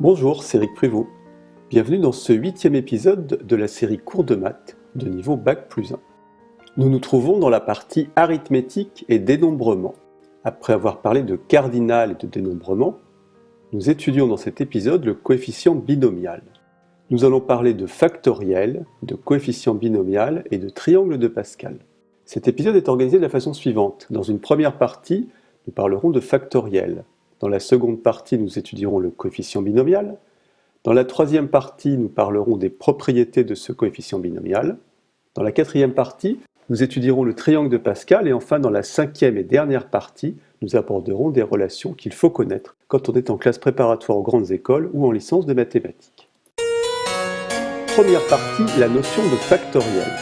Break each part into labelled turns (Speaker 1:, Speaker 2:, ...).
Speaker 1: Bonjour, c'est Eric Prévost. Bienvenue dans ce 8e épisode de la série Cours de maths de niveau Bac+1. Nous nous trouvons dans la partie arithmétique et dénombrement. Après avoir parlé de cardinal et de dénombrement, nous étudions dans cet épisode le coefficient binomial. Nous allons parler de factoriel, de coefficient binomial et de triangle de Pascal. Cet épisode est organisé de la façon suivante. Dans une première partie, nous parlerons de factoriel. Dans la seconde partie, nous étudierons le coefficient binomial. Dans la troisième partie, nous parlerons des propriétés de ce coefficient binomial. Dans la quatrième partie, nous étudierons le triangle de Pascal. Et enfin, dans la cinquième et dernière partie, nous aborderons des relations qu'il faut connaître quand on est en classe préparatoire aux grandes écoles ou en licence de mathématiques. Première partie, la notion de factoriel.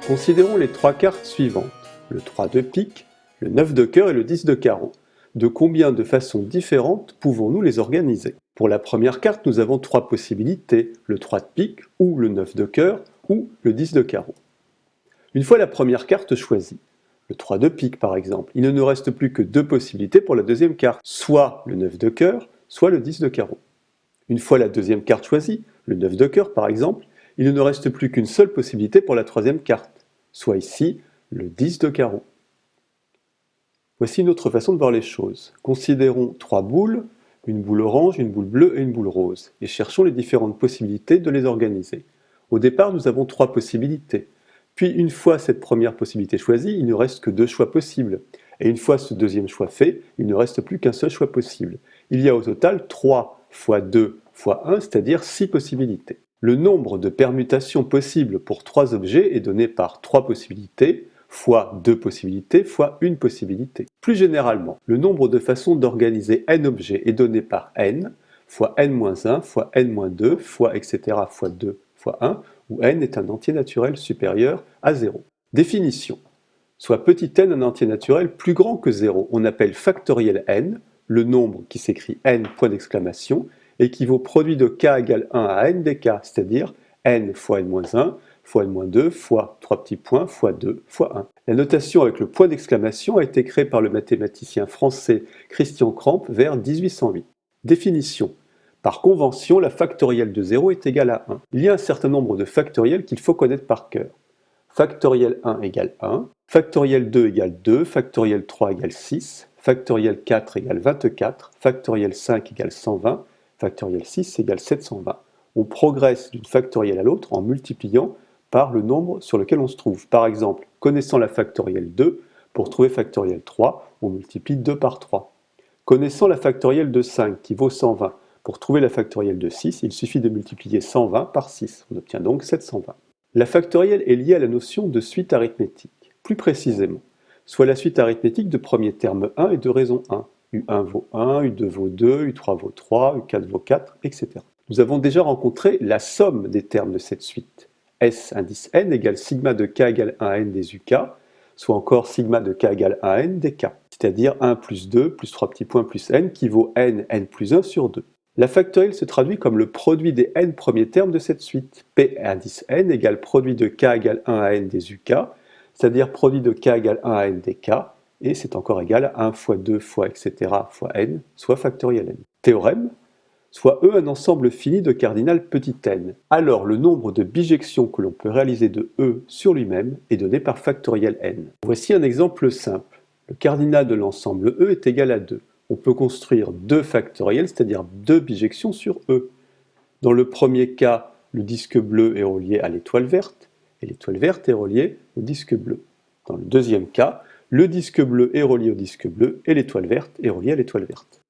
Speaker 1: Considérons les trois cartes suivantes, le 3 de pique, le 9 de cœur et le 10 de carreau. De combien de façons différentes pouvons-nous les organiser? Pour la première carte, nous avons trois possibilités, le 3 de pique, ou le 9 de cœur, ou le 10 de carreau. Une fois la première carte choisie, le 3 de pique par exemple, il ne nous reste plus que deux possibilités pour la deuxième carte, soit le 9 de cœur, soit le 10 de carreau. Une fois la deuxième carte choisie, le 9 de cœur par exemple, il ne nous reste plus qu'une seule possibilité pour la troisième carte, soit ici le 10 de carreau. Voici une autre façon de voir les choses. Considérons trois boules, une boule orange, une boule bleue et une boule rose, et cherchons les différentes possibilités de les organiser. Au départ, nous avons trois possibilités. Puis, une fois cette première possibilité choisie, il ne reste que deux choix possibles. Et une fois ce deuxième choix fait, il ne reste plus qu'un seul choix possible. Il y a au total 3 fois 2 fois 1, c'est-à-dire 6 possibilités. Le nombre de permutations possibles pour trois objets est donné par trois possibilités, fois deux possibilités, fois une possibilité. Plus généralement, le nombre de façons d'organiser n objets est donné par n, fois n-1, fois n-2, fois etc. fois 2, fois 1, où n est un entier naturel supérieur à 0. Définition. Soit petit n un entier naturel plus grand que 0, on appelle factoriel n, le nombre qui s'écrit n point d'exclamation, équivaut produit de k égale 1 à n des k, c'est-à-dire n fois n-1, fois n-2, fois 3 petits points, fois 2, fois 1. La notation avec le point d'exclamation a été créée par le mathématicien français Christian Kramp vers 1808. Définition. Par convention, la factorielle de 0 est égale à 1. Il y a un certain nombre de factoriels qu'il faut connaître par cœur. Factoriel 1 égale 1, factoriel 2 égale 2, factoriel 3 égale 6, factoriel 4 égale 24, factoriel 5 égale 120, factoriel 6 égale 720. On progresse d'une factorielle à l'autre en multipliant par le nombre sur lequel on se trouve. Par exemple, connaissant la factorielle 2, pour trouver factorielle 3, on multiplie 2 par 3. Connaissant la factorielle de 5, qui vaut 120, pour trouver la factorielle de 6, il suffit de multiplier 120 par 6. On obtient donc 720. La factorielle est liée à la notion de suite arithmétique. Plus précisément, soit la suite arithmétique de premier terme 1 et de raison 1. U1 vaut 1, U2 vaut 2, U3 vaut 3, U4 vaut 4, etc. Nous avons déjà rencontré la somme des termes de cette suite. S indice n égale sigma de k égale 1 à n des uk, soit encore sigma de k égale 1 à n des k, c'est-à-dire 1 plus 2 plus 3 petits points plus n qui vaut n plus 1 sur 2. La factorielle se traduit comme le produit des n premiers termes de cette suite. P indice n égale produit de k égale 1 à n des uk, c'est-à-dire produit de k égale 1 à n des k, et c'est encore égal à 1 fois 2 fois etc. fois n, soit factoriel n. Théorème. Soit E un ensemble fini de cardinal petit n. Alors le nombre de bijections que l'on peut réaliser de E sur lui-même est donné par factoriel n. Voici un exemple simple. Le cardinal de l'ensemble E est égal à 2. On peut construire deux factoriels, c'est-à-dire deux bijections sur E. Dans le premier cas, le disque bleu est relié à l'étoile verte, et l'étoile verte est reliée au disque bleu. Dans le deuxième cas, le disque bleu est relié au disque bleu, et l'étoile verte est reliée à l'étoile verte.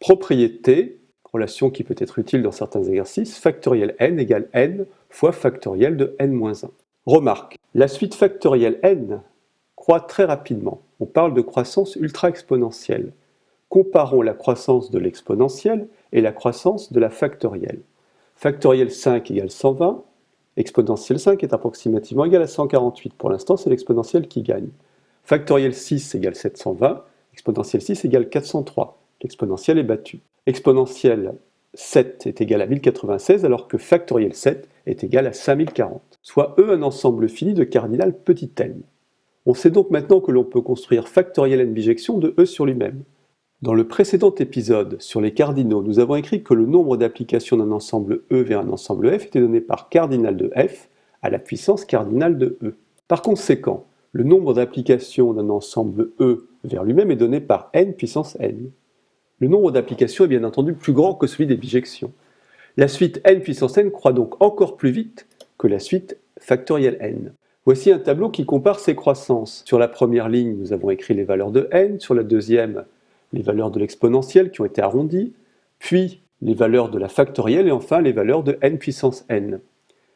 Speaker 1: Propriété. Relation qui peut être utile dans certains exercices, factoriel n égale n fois factoriel de n-1. Remarque, la suite factorielle n croît très rapidement. On parle de croissance ultra-exponentielle. Comparons la croissance de l'exponentielle et la croissance de la factorielle. Factoriel 5 égale 120, exponentielle 5 est approximativement égal à 148. Pour l'instant, c'est l'exponentielle qui gagne. Factoriel 6 égale 720, exponentielle 6 égale 403. L'exponentielle est battue. Exponentielle 7 est égal à 1096 alors que factoriel 7 est égal à 5040, soit E un ensemble fini de cardinal petit n. On sait donc maintenant que l'on peut construire factoriel n bijections de E sur lui-même. Dans le précédent épisode sur les cardinaux, nous avons écrit que le nombre d'applications d'un ensemble E vers un ensemble F était donné par cardinal de F à la puissance cardinale de E. Par conséquent, le nombre d'applications d'un ensemble E vers lui-même est donné par n puissance n. Le nombre d'applications est bien entendu plus grand que celui des bijections. La suite n puissance n croît donc encore plus vite que la suite factorielle n. Voici un tableau qui compare ces croissances. Sur la première ligne, nous avons écrit les valeurs de n, sur la deuxième, les valeurs de l'exponentielle qui ont été arrondies, puis les valeurs de la factorielle et enfin les valeurs de n puissance n.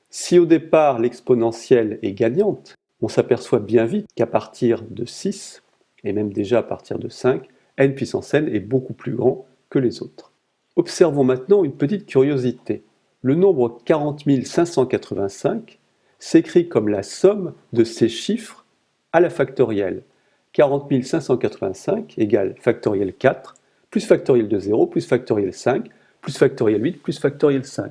Speaker 1: Si au départ l'exponentielle est gagnante, on s'aperçoit bien vite qu'à partir de 6, et même déjà à partir de 5, n puissance n est beaucoup plus grand que les autres. Observons maintenant une petite curiosité. Le nombre 40 585 s'écrit comme la somme de ces chiffres à la factorielle. 40 585 égale factoriel 4, plus factoriel de 0, plus factoriel 5, plus factoriel 8, plus factoriel 5.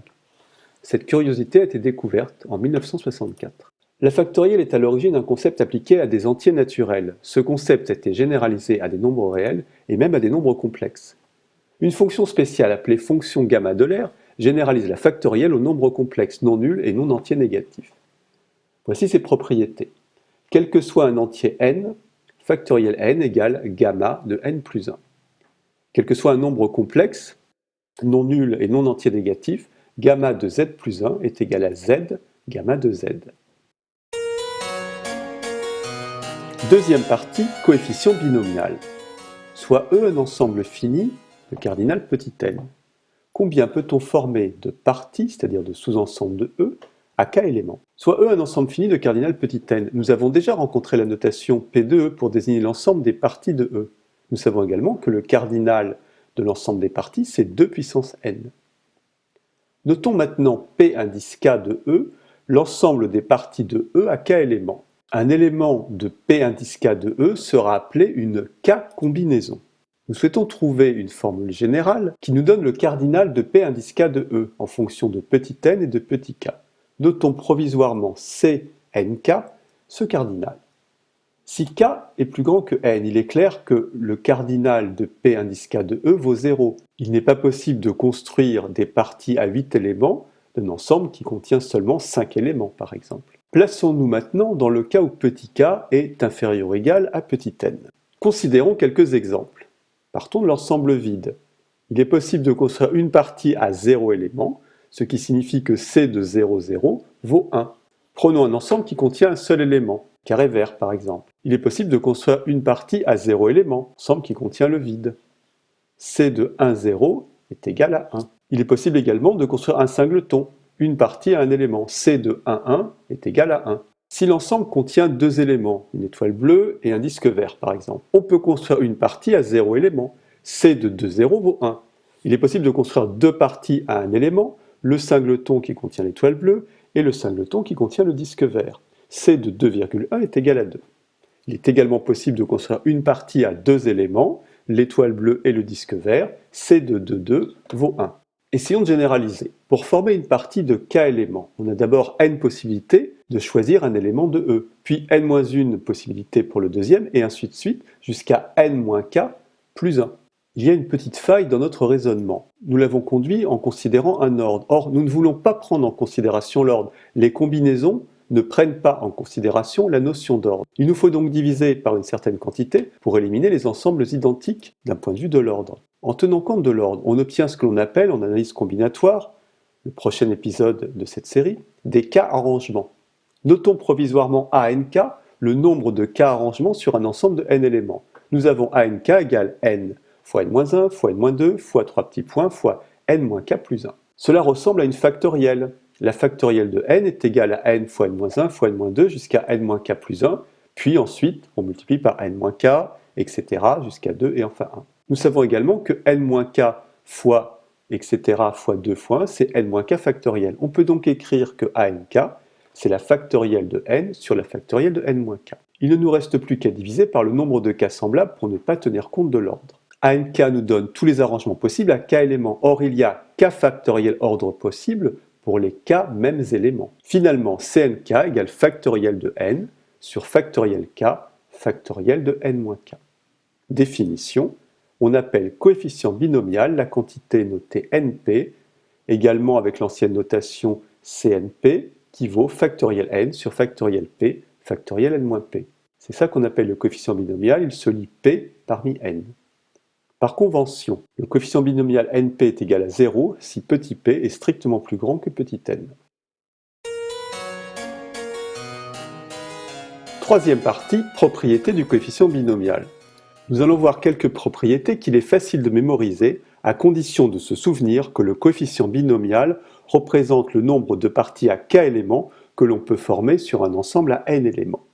Speaker 1: Cette curiosité a été découverte en 1964. La factorielle est à l'origine un concept appliqué à des entiers naturels. Ce concept a été généralisé à des nombres réels et même à des nombres complexes. Une fonction spéciale appelée fonction gamma d'Euler généralise la factorielle aux nombres complexes non nuls et non entiers négatifs. Voici ses propriétés. Quel que soit un entier n, factoriel n égale gamma de n plus 1. Quel que soit un nombre complexe, non nul et non entier négatif, gamma de z plus 1 est égal à z gamma de z. Deuxième partie, coefficient binomial. Soit E un ensemble fini de cardinal petit n. Combien peut-on former de parties, c'est-à-dire de sous-ensembles de E, à k éléments? Soit E un ensemble fini de cardinal petit n. Nous avons déjà rencontré la notation P de E pour désigner l'ensemble des parties de E. Nous savons également que le cardinal de l'ensemble des parties, c'est 2 puissance n. Notons maintenant P indice k de E, l'ensemble des parties de E à k éléments. Un élément de P indice k de E sera appelé une k-combinaison. Nous souhaitons trouver une formule générale qui nous donne le cardinal de P indice k de E en fonction de petit n et de petit k. Notons provisoirement Cnk, ce cardinal. Si k est plus grand que n, il est clair que le cardinal de P indice k de E vaut 0. Il n'est pas possible de construire des parties à 8 éléments d'un ensemble qui contient seulement 5 éléments, par exemple. Plaçons-nous maintenant dans le cas où petit k est inférieur ou égal à petit n. Considérons quelques exemples. Partons de l'ensemble vide. Il est possible de construire une partie à 0 éléments, ce qui signifie que C de 0, 0 vaut 1. Prenons un ensemble qui contient un seul élément, carré vert par exemple. Il est possible de construire une partie à 0 élément, ensemble qui contient le vide. C de 1, 0 est égal à 1. Il est possible également de construire un singleton, une partie à un élément. C de 1, 1 est égal à 1. Si l'ensemble contient deux éléments, une étoile bleue et un disque vert par exemple, on peut construire une partie à 0 élément. C de 2, 0 vaut 1. Il est possible de construire deux parties à un élément, le singleton qui contient l'étoile bleue et le singleton qui contient le disque vert. C de 2,1 est égal à 2. Il est également possible de construire une partie à deux éléments, l'étoile bleue et le disque vert. C de 2 vaut 1. Essayons de généraliser. Pour former une partie de k éléments, on a d'abord n possibilités de choisir un élément de E, puis n-1 possibilités pour le deuxième, et ainsi de suite, jusqu'à n-k plus 1. Il y a une petite faille dans notre raisonnement. Nous l'avons conduit en considérant un ordre. Or, nous ne voulons pas prendre en considération l'ordre. Les combinaisons ne prennent pas en considération la notion d'ordre. Il nous faut donc diviser par une certaine quantité pour éliminer les ensembles identiques d'un point de vue de l'ordre. En tenant compte de l'ordre, on obtient ce que l'on appelle en analyse combinatoire, le prochain épisode de cette série, des k-arrangements. Notons provisoirement ANK, le nombre de k-arrangements sur un ensemble de n éléments. Nous avons ANK égale n fois n-1 fois n-2 fois 3 petits points fois n-k plus 1. Cela ressemble à une factorielle. La factorielle de n est égale à n fois n-1 fois n-2 jusqu'à n-k plus 1, puis ensuite on multiplie par n-k, etc. jusqu'à 2 et enfin 1. Nous savons également que n-k fois etc. fois 2 fois 1, c'est n-k factoriel. On peut donc écrire que ANK, c'est la factorielle de n sur la factorielle de n-k. Il ne nous reste plus qu'à diviser par le nombre de k semblables pour ne pas tenir compte de l'ordre. ANK nous donne tous les arrangements possibles à k éléments. Or, il y a k factoriel ordre possible pour les k mêmes éléments. Finalement, CNK égale factoriel de n sur factoriel k factoriel de n-k. Définition. on appelle coefficient binomial la quantité notée NP, également avec l'ancienne notation CNP, qui vaut factoriel n sur factoriel p, factoriel n-p. C'est ça qu'on appelle le coefficient binomial, il se lit p parmi n. Par convention, le coefficient binomial np est égal à 0 si petit p est strictement plus grand que petit n. Troisième partie, propriétés du coefficient binomial. Nous allons voir quelques propriétés qu'il est facile de mémoriser à condition de se souvenir que le coefficient binomial représente le nombre de parties à k éléments que l'on peut former sur un ensemble à n éléments.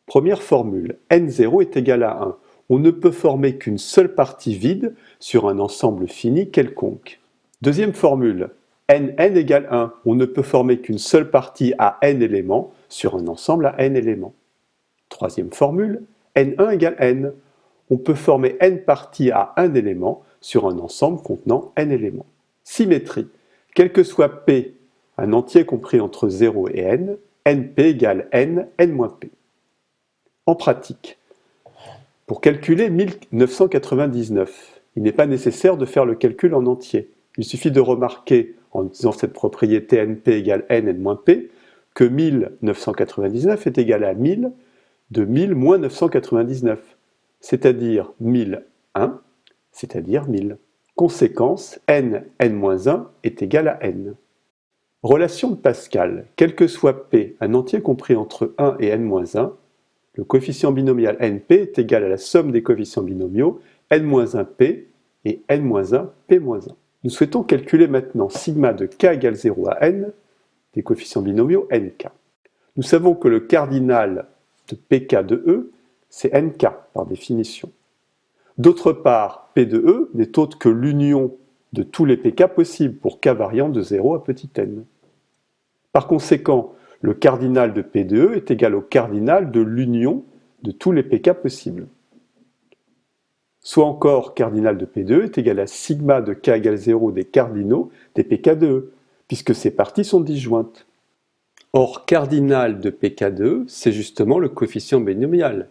Speaker 1: Première formule, n0 est égal à 1. On ne peut former qu'une seule partie vide sur un ensemble fini quelconque. Deuxième formule, nn égale 1. On ne peut former qu'une seule partie à n éléments sur un ensemble à n éléments. Troisième formule, n1 égale n. On peut former n parties à un élément sur un ensemble contenant n éléments. Symétrie. Quel que soit p, un entier compris entre 0 et n, np égale n, n-p. En pratique, pour calculer 1999, il n'est pas nécessaire de faire le calcul en entier. Il suffit de remarquer, en utilisant cette propriété np égale n, n-p, que 1999 est égal à 1000 de 1000 moins 999, c'est-à-dire 1001, c'est-à-dire 1000. Conséquence, n, n-1 est égal à n. Relation de Pascal, quel que soit p, un entier compris entre 1 et n-1, le coefficient binomial np est égal à la somme des coefficients binomiaux n-1p et n-1p-1. Nous souhaitons calculer maintenant sigma de k égale 0 à n des coefficients binomiaux nk. Nous savons que le cardinal de pk de e, c'est nk par définition. D'autre part, p de e n'est autre que l'union de tous les pk possibles pour k variant de 0 à petit n. Par conséquent, le cardinal de p de e est égal au cardinal de l'union de tous les pk possibles. Soit encore, cardinal de p de e est égal à sigma de k égale 0 des cardinaux des pk de e, puisque ces parties sont disjointes. Or, cardinal de pk de e, c'est justement le coefficient binomial,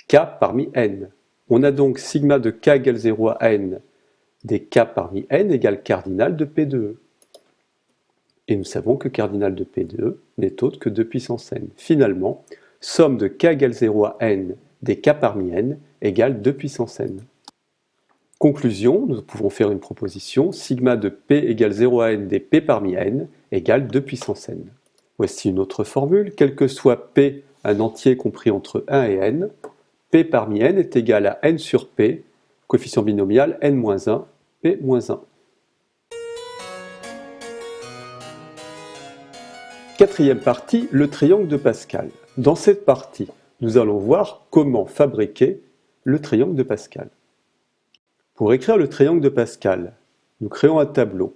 Speaker 1: k parmi n. On a donc sigma de k égale 0 à n des k parmi n égale cardinal de p de e. Et nous savons que cardinal de p de e n'est autre que 2 puissance n. Finalement, somme de k égale 0 à n des k parmi n égale 2 puissance n. Conclusion, nous pouvons faire une proposition, sigma de p égale 0 à n des p parmi n égale 2 puissance n. Voici une autre formule, quel que soit p, un entier compris entre 1 et n, p parmi n est égal à n sur p, coefficient binomial n-1, p-1. Quatrième partie, le triangle de Pascal. Dans cette partie, nous allons voir comment fabriquer le triangle de Pascal. Pour écrire le triangle de Pascal, nous créons un tableau.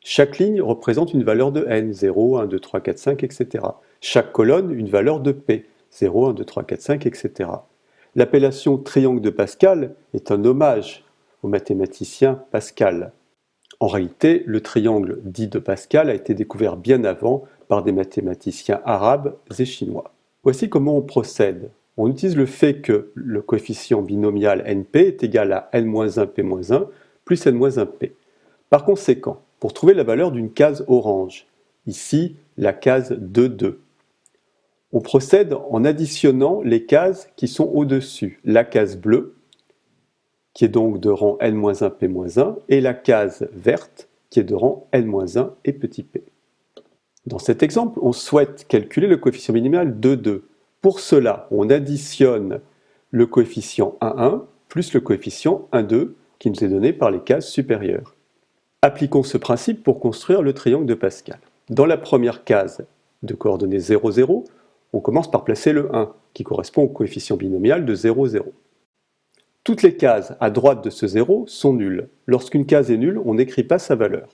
Speaker 1: Chaque ligne représente une valeur de n, 0, 1, 2, 3, 4, 5, etc. Chaque colonne, une valeur de p, 0, 1, 2, 3, 4, 5, etc. L'appellation triangle de Pascal est un hommage au mathématicien Pascal. En réalité, le triangle dit de Pascal a été découvert bien avant par des mathématiciens arabes et chinois. Voici comment on procède. On utilise le fait que le coefficient binomial np est égal à n-1p-1 plus n-1p. Par conséquent, pour trouver la valeur d'une case orange, ici la case 2, 2, on procède en additionnant les cases qui sont au-dessus. La case bleue, qui est donc de rang n-1p-1, et la case verte, qui est de rang n-1 et petit p. Dans cet exemple, on souhaite calculer le coefficient binomial 2, 2. Pour cela, on additionne le coefficient 1, 1 plus le coefficient 1, 2 qui nous est donné par les cases supérieures. Appliquons ce principe pour construire le triangle de Pascal. Dans la première case de coordonnées 0, 0, on commence par placer le 1 qui correspond au coefficient binomial de 0, 0. Toutes les cases à droite de ce 0 sont nulles. Lorsqu'une case est nulle, on n'écrit pas sa valeur.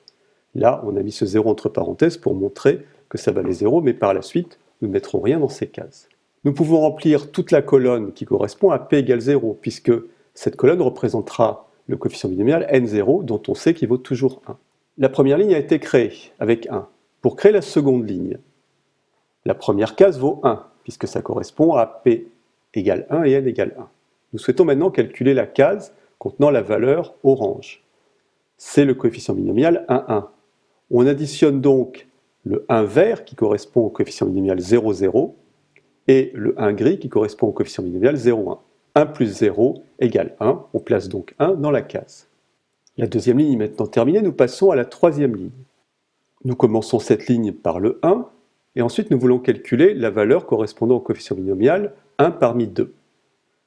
Speaker 1: Là, on a mis ce 0 entre parenthèses pour montrer que ça valait 0, mais par la suite, nous ne mettrons rien dans ces cases. Nous pouvons remplir toute la colonne qui correspond à p égale 0, puisque cette colonne représentera le coefficient binomial n0, dont on sait qu'il vaut toujours 1. La première ligne a été créée avec 1. Pour créer la seconde ligne, la première case vaut 1, puisque ça correspond à p égale 1 et n égale 1. Nous souhaitons maintenant calculer la case contenant la valeur orange. C'est le coefficient binomial 1, 1. On additionne donc le 1 vert qui correspond au coefficient binomial 0, 0 et le 1 gris qui correspond au coefficient binomial 0, 1. 1 plus 0 égale 1, on place donc 1 dans la case. La deuxième ligne est maintenant terminée, nous passons à la troisième ligne. Nous commençons cette ligne par le 1, et ensuite nous voulons calculer la valeur correspondant au coefficient binomial 1 parmi 2.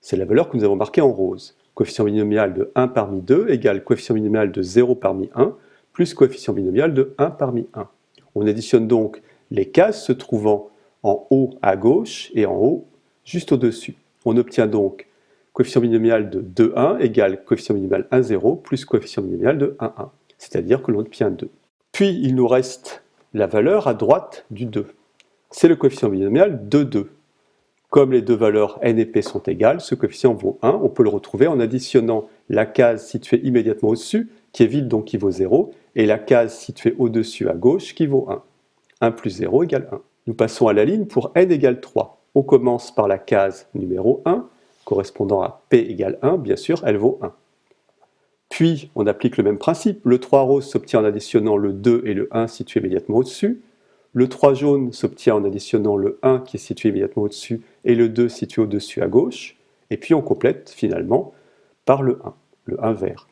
Speaker 1: C'est la valeur que nous avons marquée en rose. Coefficient binomial de 1 parmi 2 égale coefficient binomial de 0 parmi 1 plus coefficient binomial de 1 parmi 1. On additionne donc les cases se trouvant en haut à gauche et en haut juste au-dessus. On obtient donc coefficient binomial de 2, 1 égale coefficient binomial 1, 0 plus coefficient binomial de 1, 1. C'est-à-dire que l'on obtient 2. Puis il nous reste la valeur à droite du 2. C'est le coefficient binomial de 2. Comme les deux valeurs n et p sont égales, ce coefficient vaut 1. On peut le retrouver en additionnant la case située immédiatement au-dessus, qui est vide donc qui vaut 0, et la case située au-dessus à gauche qui vaut 1. 1 plus 0 égale 1. Nous passons à la ligne pour n égale 3. On commence par la case numéro 1, correspondant à p égale 1, bien sûr, elle vaut 1. Puis, on applique le même principe. Le 3 rose s'obtient en additionnant le 2 et le 1 situés immédiatement au-dessus. Le 3 jaune s'obtient en additionnant le 1 qui est situé immédiatement au-dessus et le 2 situé au-dessus à gauche. Et puis on complète finalement par le 1 vert.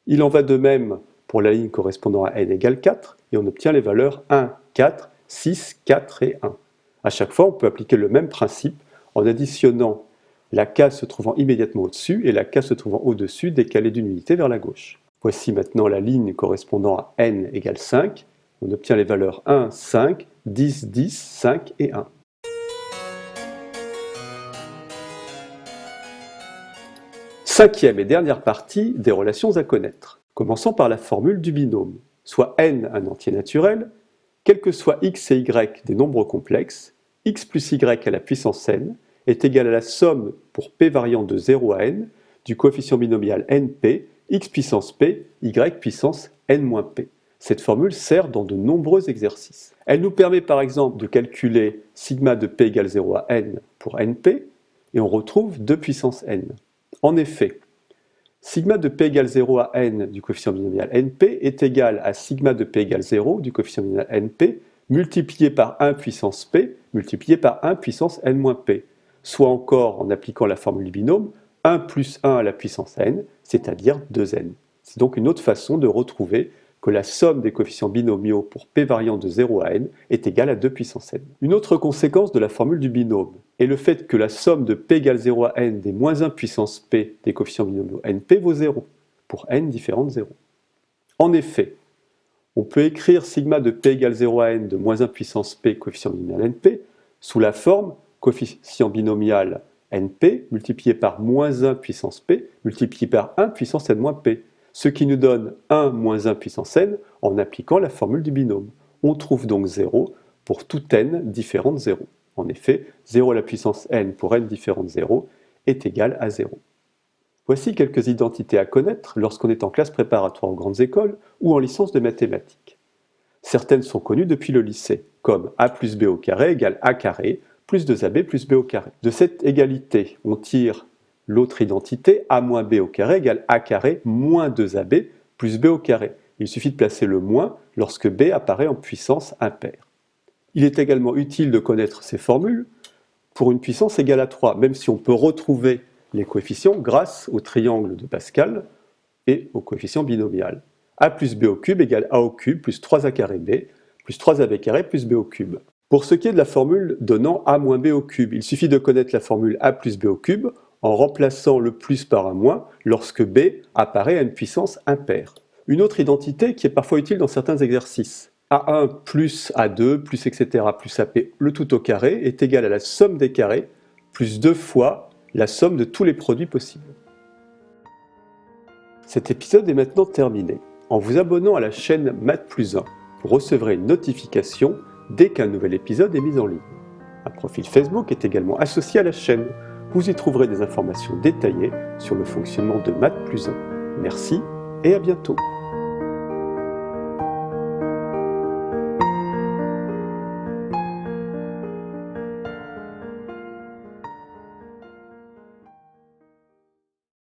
Speaker 1: Il en va de même pour la ligne correspondant à n égale 4 et on obtient les valeurs 1, 4, 6, 4 et 1. À chaque fois, on peut appliquer le même principe en additionnant la case se trouvant immédiatement au-dessus et la case se trouvant au-dessus décalée d'une unité vers la gauche. Voici maintenant la ligne correspondant à n égale 5. On obtient les valeurs 1, 5, 10, 10, 5 et 1. Cinquième et dernière partie des relations à connaître. Commençons par la formule du binôme. Soit n un entier naturel, quel que soit x et y des nombres complexes, x plus y à la puissance n est égal à la somme pour p variant de 0 à n du coefficient binomial np, x puissance p, y puissance n-p. Cette formule sert dans de nombreux exercices. Elle nous permet par exemple de calculer sigma de p égale 0 à n pour np, et on retrouve 2 puissance n. En effet, sigma de p égale 0 à n du coefficient binomial np est égal à sigma de p égale 0 du coefficient binomial np multiplié par 1 puissance p multiplié par 1 puissance n-p, soit encore en appliquant la formule du binôme 1 plus 1 à la puissance n, c'est-à-dire 2n. C'est donc une autre façon de retrouver que la somme des coefficients binomiaux pour p variant de 0 à n est égale à 2 puissance n. Une autre conséquence de la formule du binôme est le fait que la somme de p égale 0 à n des moins 1 puissance p des coefficients binomiaux np vaut 0, pour n différent de 0. En effet, on peut écrire sigma de p égale 0 à n de moins 1 puissance p coefficient binomial np sous la forme coefficient binomial np multiplié par moins 1 puissance p multiplié par 1 puissance n-p, ce qui nous donne 1 moins 1 puissance n en appliquant la formule du binôme. On trouve donc 0 pour tout n différent de 0. En effet, 0 à la puissance n pour n différent de 0 est égal à 0. Voici quelques identités à connaître lorsqu'on est en classe préparatoire aux grandes écoles ou en licence de mathématiques. Certaines sont connues depuis le lycée, comme a plus b au carré égale a carré plus 2ab plus b au carré. De cette égalité, on tire l'autre identité, a moins b au carré égale a carré moins 2ab plus b au carré. Il suffit de placer le moins lorsque b apparaît en puissance impaire. Il est également utile de connaître ces formules pour une puissance égale à 3, même si on peut retrouver les coefficients grâce au triangle de Pascal et au coefficient binomial. A plus b au cube égale a au cube plus 3a carré b plus 3ab carré plus b au cube. Pour ce qui est de la formule donnant a moins b au cube, il suffit de connaître la formule a plus b au cube en remplaçant le plus par un moins lorsque b apparaît à une puissance impaire. Une autre identité qui est parfois utile dans certains exercices. A1 plus A2 plus etc. plus AP, le tout au carré, est égal à la somme des carrés plus 2 fois la somme de tous les produits possibles. Cet épisode est maintenant terminé. En vous abonnant à la chaîne Math+1, vous recevrez une notification dès qu'un nouvel épisode est mis en ligne. Un profil Facebook est également associé à la chaîne. Vous y trouverez des informations détaillées sur le fonctionnement de Math+1. Merci et à bientôt.